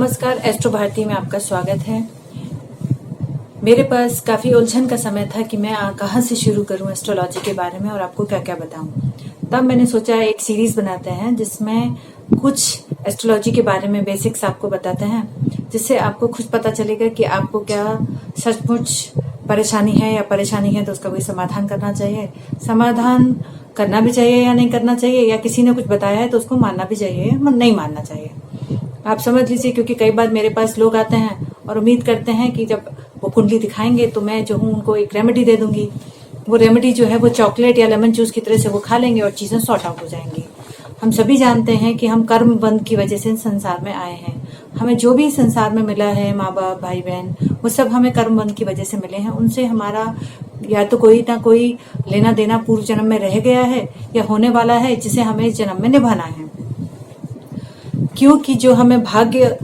नमस्कार, एस्ट्रो भारती में आपका स्वागत है। मेरे पास काफ़ी उलझन का समय था कि मैं कहाँ से शुरू करूँ एस्ट्रोलॉजी के बारे में और आपको क्या क्या बताऊँ। तब मैंने सोचा एक सीरीज़ बनाते हैं जिसमें कुछ एस्ट्रोलॉजी के बारे में बेसिक्स आपको बताते हैं, जिससे आपको खुद पता चलेगा कि आपको क्या सचमुच परेशानी है या परेशानी है तो उसका कोई समाधान करना चाहिए, समाधान करना भी चाहिए या नहीं करना चाहिए, या किसी ने कुछ बताया है तो उसको मानना भी चाहिए या नहीं मानना चाहिए। आप समझ लीजिए, क्योंकि कई बार मेरे पास लोग आते हैं और उम्मीद करते हैं कि जब वो कुंडली दिखाएंगे तो मैं जो हूँ उनको एक रेमेडी दे दूंगी। वो रेमेडी जो है वो चॉकलेट या लेमन जूस की तरह से वो खा लेंगे और चीज़ें सॉर्ट आउट हो जाएंगी। हम सभी जानते हैं कि हम कर्म बंध की वजह से संसार में आए हैं। हमें जो भी संसार में मिला है, माँ बाप भाई बहन, वो सब हमें कर्म बंध की वजह से मिले हैं। उनसे हमारा या तो कोई ना कोई लेना देना पूर्व जन्म में रह गया है या होने वाला है, जिसे हमें इस जन्म में निभाना है। क्योंकि जो हमें भाग्य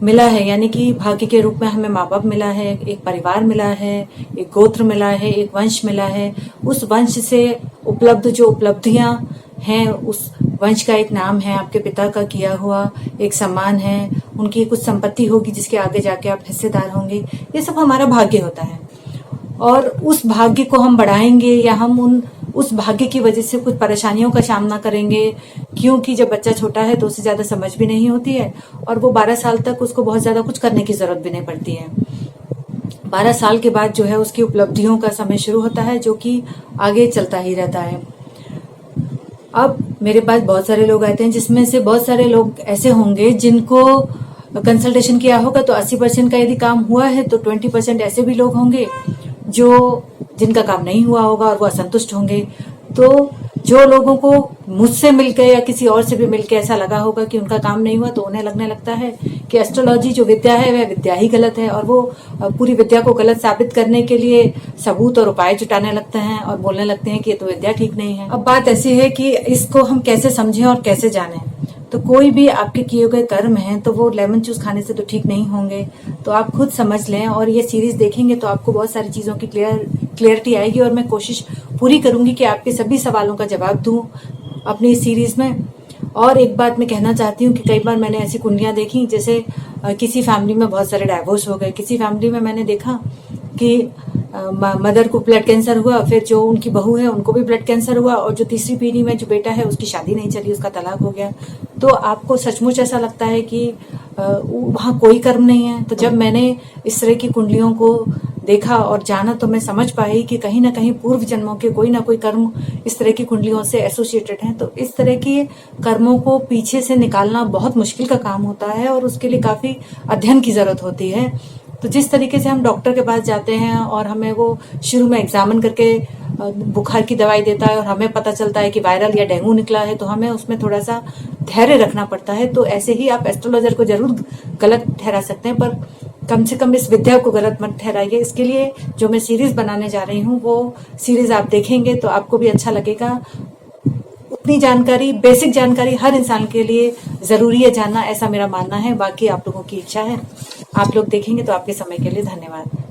मिला है, यानी कि भाग्य के रूप में हमें माँ बाप मिला है, एक परिवार मिला है, एक गोत्र मिला है, एक वंश मिला है। उस वंश से उपलब्ध जो उपलब्धियां हैं, उस वंश का एक नाम है, आपके पिता का किया हुआ एक सम्मान है, उनकी कुछ संपत्ति होगी जिसके आगे जाके आप हिस्सेदार होंगे। ये सब हमारा भाग्य होता है और उस भाग्य को हम बढ़ाएंगे या हम उस भाग्य की वजह से कुछ परेशानियों का सामना करेंगे। क्योंकि जब बच्चा छोटा है तो उसे ज्यादा समझ भी नहीं होती है और वो 12 साल तक उसको बहुत ज्यादा कुछ करने की जरूरत भी नहीं पड़ती है। 12 साल के बाद जो है उसकी उपलब्धियों का समय शुरू होता है, जो कि आगे चलता ही रहता है। अब मेरे पास बहुत सारे लोग आते हैं, जिसमें से बहुत सारे लोग ऐसे होंगे जिनको कंसल्टेशन किया होगा तो 80% का यदि काम हुआ है, तो 20% ऐसे भी लोग होंगे जिनका काम नहीं हुआ होगा और वो असंतुष्ट होंगे। तो जो लोगों को मुझसे मिलकर या किसी और से भी मिलकर ऐसा लगा होगा कि उनका काम नहीं हुआ, तो उन्हें लगने लगता है कि एस्ट्रोलॉजी जो विद्या है वह विद्या ही गलत है, और वो पूरी विद्या को गलत साबित करने के लिए सबूत और उपाय जुटाने लगते हैं और बोलने लगते हैं कि ये तो विद्या ठीक नहीं है। अब बात ऐसी है कि इसको हम कैसे समझें और कैसे जानें। तो कोई भी आपके किए गए कर्म हैं तो वो लेमन जूस खाने से तो ठीक नहीं होंगे। तो आप खुद समझ लें और ये सीरीज देखेंगे तो आपको बहुत सारी चीज़ों की क्लियरिटी आएगी, और मैं कोशिश पूरी करूंगी कि आपके सभी सवालों का जवाब दूं अपनी इस सीरीज में। और एक बात मैं कहना चाहती हूँ कि कई बार मैंने ऐसी कुंडलियां देखी, जैसे किसी फैमिली में बहुत सारे डाइवोर्स हो गए। किसी फैमिली में मैंने देखा कि मदर को ब्लड कैंसर हुआ, फिर जो उनकी बहू है उनको भी ब्लड कैंसर हुआ, और जो तीसरी पीढ़ी में जो बेटा है उसकी शादी नहीं चली, उसका तलाक हो गया। तो आपको सचमुच ऐसा लगता है कि वहाँ कोई कर्म नहीं है। तो जब मैंने इस तरह की कुंडलियों को देखा और जाना तो मैं समझ पाई कि कहीं ना कहीं पूर्व जन्मों के कोई ना कोई कर्म इस तरह की कुंडलियों से एसोसिएटेड हैं। तो इस तरह के कर्मों को पीछे से निकालना बहुत मुश्किल का काम होता है और उसके लिए काफी अध्ययन की जरूरत होती है। तो जिस तरीके से हम डॉक्टर के पास जाते हैं और हमें वो शुरू में एग्जामिन करके बुखार की दवाई देता है और हमें पता चलता है कि वायरल या डेंगू निकला है, तो हमें उसमें थोड़ा सा धैर्य रखना पड़ता है। तो ऐसे ही आप एस्ट्रोलॉजर को जरूर गलत ठहरा सकते हैं, पर कम से कम इस विद्या को गलत मत ठहराइए। इसके लिए जो मैं सीरीज बनाने जा रही हूँ वो सीरीज आप देखेंगे तो आपको भी अच्छा लगेगा। उतनी जानकारी, बेसिक जानकारी हर इंसान के लिए जरूरी है जानना, ऐसा मेरा मानना है। बाकी आप लोगों की इच्छा है। आप लोग देखेंगे तो आपके समय के लिए धन्यवाद।